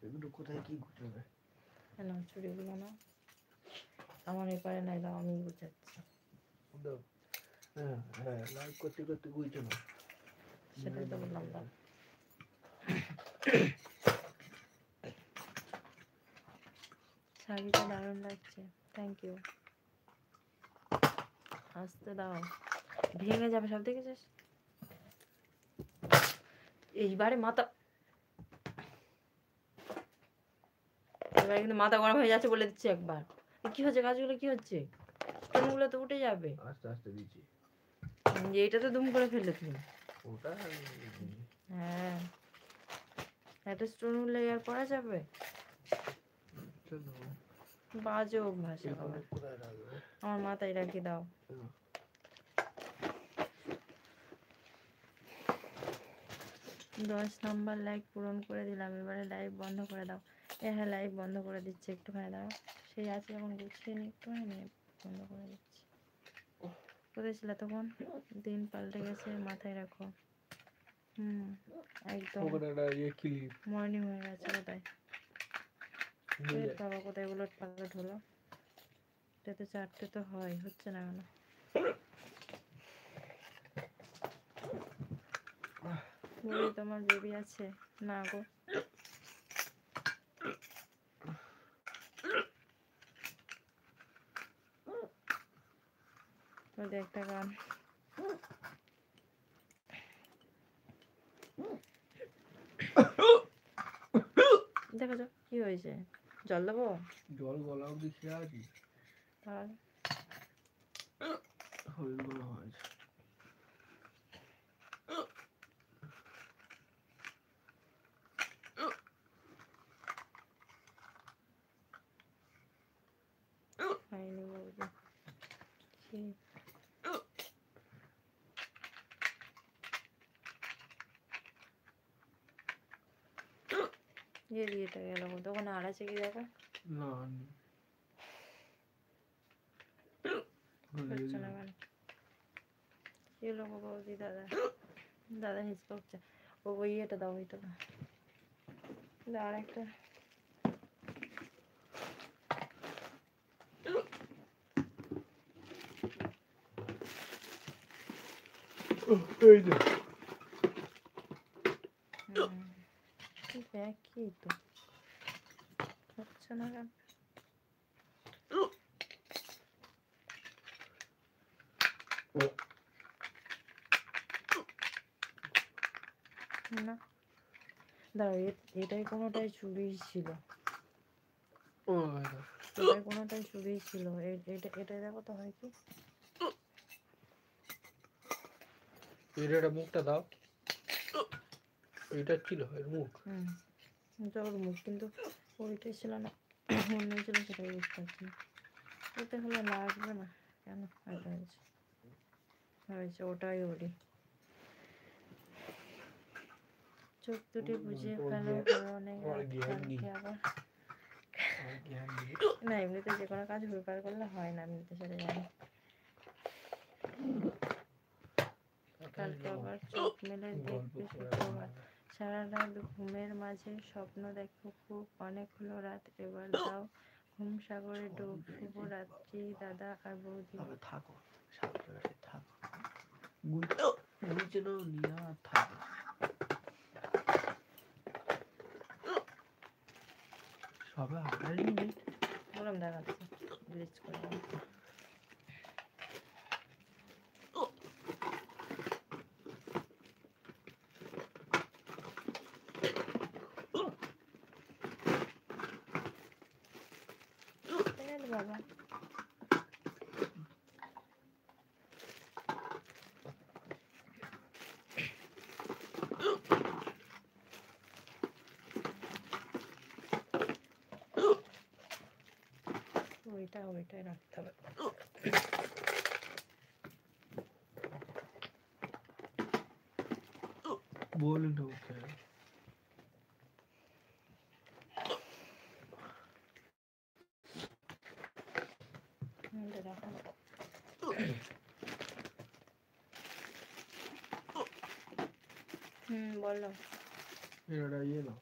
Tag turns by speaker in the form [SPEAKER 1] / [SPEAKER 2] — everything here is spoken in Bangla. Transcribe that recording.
[SPEAKER 1] এগুলো কোথায় কি গুছাবে?
[SPEAKER 2] না চুড়িগুলো না আমার এপারে নাই, দাও আমি গুছাচ্ছি।
[SPEAKER 1] হ্যাঁ হ্যাঁ, লাইভ করতে করতে গুইছো না।
[SPEAKER 2] সেটাই তো বললাম, দাও। শাড়িটা দারুণ লাগছে, থ্যাংক ইউ। আসতে দাও, ভেঙে যাবে সব, দেখেছিস? এইবারে মাথা, এবারে কিন্তু মাথা গরম হয়ে যাচ্ছে বলে দিচ্ছি একবার। কি হচ্ছে গাছগুলো, কি হচ্ছে? স্টোনগুলো তো উঠে যাবে।
[SPEAKER 1] আস্তে আস্তে দিচ্ছি।
[SPEAKER 2] এইটা তো দুম করে ফেলে তুমি।
[SPEAKER 1] ওটা
[SPEAKER 2] হ্যাঁ, একটা স্টোন উঠলে আর পরা যাবে? বাজে অভ্যাস আমার মাথায় রাখি দাও। 10 নাম্বার লাইক পূরণ করে দিলাম, এবারে লাইভ বন্ধ করে দাও। হ্যাঁ লাইভ বন্ধ করে দিচ্ছি, একটুখানি দাও। সেই আছে যখন গুছিয়ে নিই, একটুখানি নিয়ে বন্ধ করে দিচ্ছি। কোথায় ছিল তখন? দিন পাল্টে গেছে, মাথায় রাখো। একদম মর্নিং হয়ে গেছে। কোথায় বাবা, কোথায় উলট পালট হলো? এটাতে 4টে তো হয়, হচ্ছে না কেন? বলি তোমার বেবি আছে? না গো, ওদের একটা গান। দেখো তো কি হয়েছে, জল দেবো?
[SPEAKER 1] জল গলা অব্দি খেয়ে আছি, হরিণগুলো হয়েছে।
[SPEAKER 2] খাইনি বলবো কি? ये দিয়েটা গেল, দোকানে আর আছে কি দেখো?
[SPEAKER 1] না
[SPEAKER 2] হচ্ছে না কেন? কি হলো গো বৌদি? দাদা দাদা হিস করছে। ও ইয়েটা দাও, ওইটা দাও, আর একটা।
[SPEAKER 1] এই যে
[SPEAKER 2] একই তো, হচ্ছে না কেন? না দাঁড়াও, এটাই কোনোটাই চুরি ছিল, এটাই কোনোটাই চুরি ছিল। এটাই দেখো তো হয় কি?
[SPEAKER 1] এটা মুখটা দাও, এটা ছিল এর মুখ।
[SPEAKER 2] ওর মুখ, কিন্তু ওইটাই ছিল না, অন্য ছিল, সেটাই বুঝতে পারছি না। ওতে হলে লাগবে না কেন? হয়তো হয়েছে, হয়েছে, ওটাই ওরই। চোখ দুটি বুঝিয়ে ফেলো, অনেক কালকে আবার। না এমনিতে যে কোনো কাজ হুড়পার করলে হয় না, এমনিতে সেটা জানি। কালকে আবার চোখ মেলে দেখবে শুক্রবার। সারা রাত ঘুমের মাঝে স্বপ্ন দেখো খুব, অনেক হলো রাত, এবার দাও ঘুম সাগরে ডুব। শুভরাত্রি দাদা আর বৌদি।
[SPEAKER 1] থাকো সাবধানে থাকো, গুছিয়ে নাও, নিয়ে আর থাকো। সবে 28 মিনিট
[SPEAKER 2] বললাম দেখাচ্ছি, ব্লিচ করে বাবা। ওইটাই রাখতে হবে।
[SPEAKER 1] बोल दो क्या
[SPEAKER 2] বলো।
[SPEAKER 1] ये ना